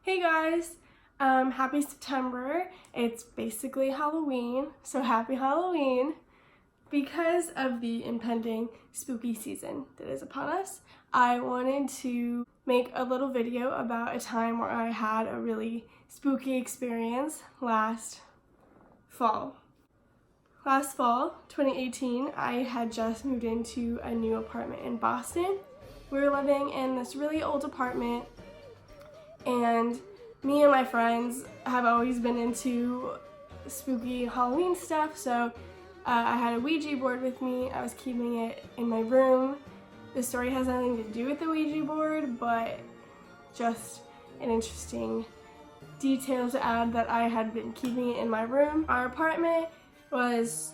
Hey guys, happy September. It's basically Halloween, so happy Halloween. Because of the impending spooky season that is upon us, I wanted to make a little video about a time where I had a really spooky experience last fall. Last fall, 2018, I had just moved into a new apartment in Boston. We were living in this really old apartment, and me and my friends have always been into spooky Halloween stuff, so I had a Ouija board with me. I was keeping it in my room. The story has nothing to do with the Ouija board, but just an interesting detail to add that I had been keeping it in my room. Our apartment is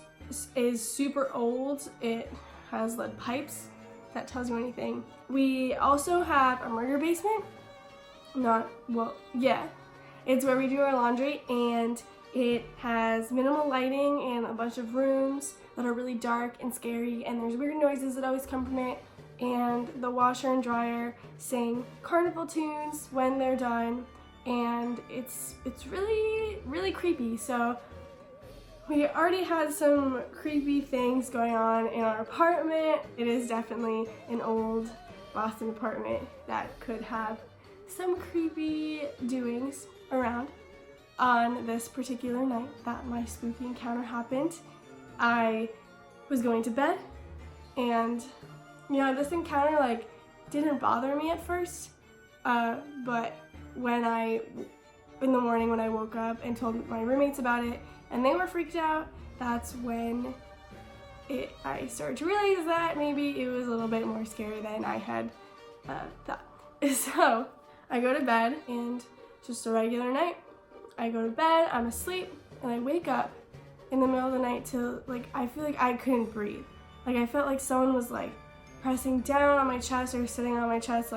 super old. It has lead pipes, if that tells you anything. We also have a murder basement. It's where we do our laundry, and it has minimal lighting and a bunch of rooms that are really dark and scary, and there's weird noises that always come from it, and the washer and dryer sing carnival tunes when they're done, and it's really creepy. So we already had some creepy things going on in our apartment. It is definitely an old Boston apartment that could have some creepy doings around. On this particular night that my spooky encounter happened, I was going to bed, and this encounter didn't bother me at first, but in the morning when I woke up and told my roommates about it and they were freaked out, that's when I started to realize that maybe it was a little bit more scary than I had thought. So I go to bed, and just a regular night. I go to bed, I'm asleep, and I wake up in the middle of the night to I feel like I couldn't breathe. I felt like someone was pressing down on my chest or sitting on my chest.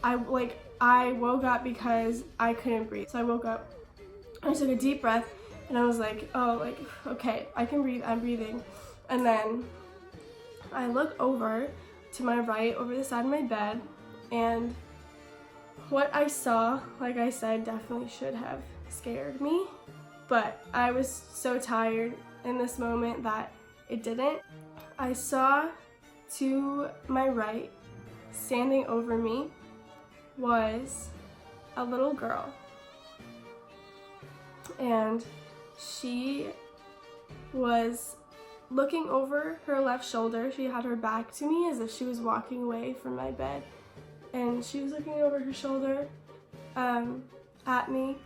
I woke up because I couldn't breathe. So I woke up, I took a deep breath, and I was okay, I can breathe, I'm breathing. And then I look over to my right, over the side of my bed, and what I saw, like I said, definitely should have scared me, but I was so tired in this moment that it didn't. I saw to my right, standing over me, was a little girl, and she was looking over her left shoulder. She had her back to me as if she was walking away from my bed, and she was looking over her shoulder at me.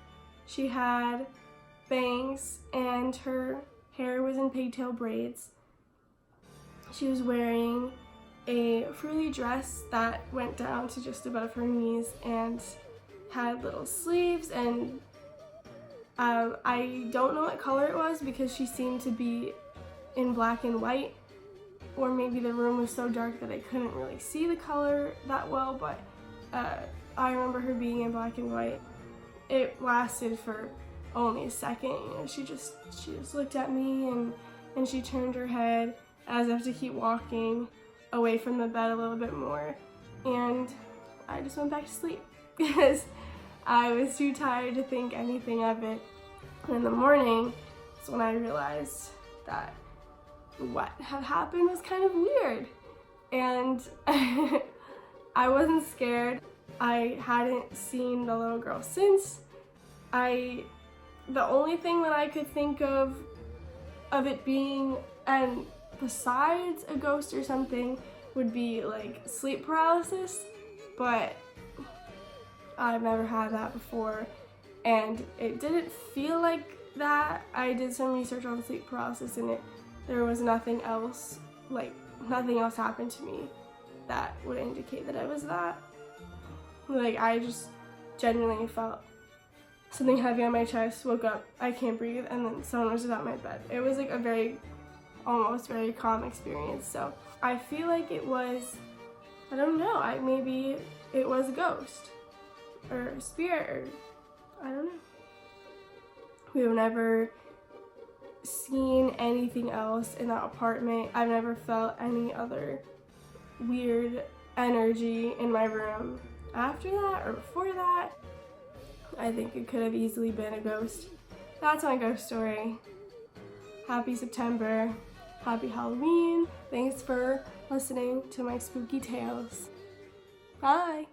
She had bangs, and her hair was in pigtail braids. She was wearing a frilly dress that went down to just above her knees and had little sleeves, and I don't know what color it was because she seemed to be in black and white, or maybe the room was so dark that I couldn't really see the color that well, but I remember her being in black and white. It lasted for only a second. She just looked at me, and she turned her head as if to keep walking away from the bed a little bit more, and I just went back to sleep because I was too tired to think anything of it. And in the morning is when I realized that what had happened was kind of weird, and I wasn't scared. I hadn't seen the little girl since. The only thing that I could think of it being, and besides a ghost or something, would be sleep paralysis, but I've never had that before, and it didn't feel like that. I did some research on sleep paralysis, and there was nothing else, nothing else happened to me that would indicate that I was that. I just genuinely felt something heavy on my chest, woke up, I can't breathe, and then someone was at my bed. It was a almost very calm experience. So I feel like it was, I don't know, maybe it was a ghost or a spirit, or I don't know. We've never seen anything else in that apartment. I've never felt any other weird energy in my room after that or before that. I think it could have easily been a ghost. That's my ghost story. Happy September. Happy Halloween. Thanks for listening to my spooky tales. Bye.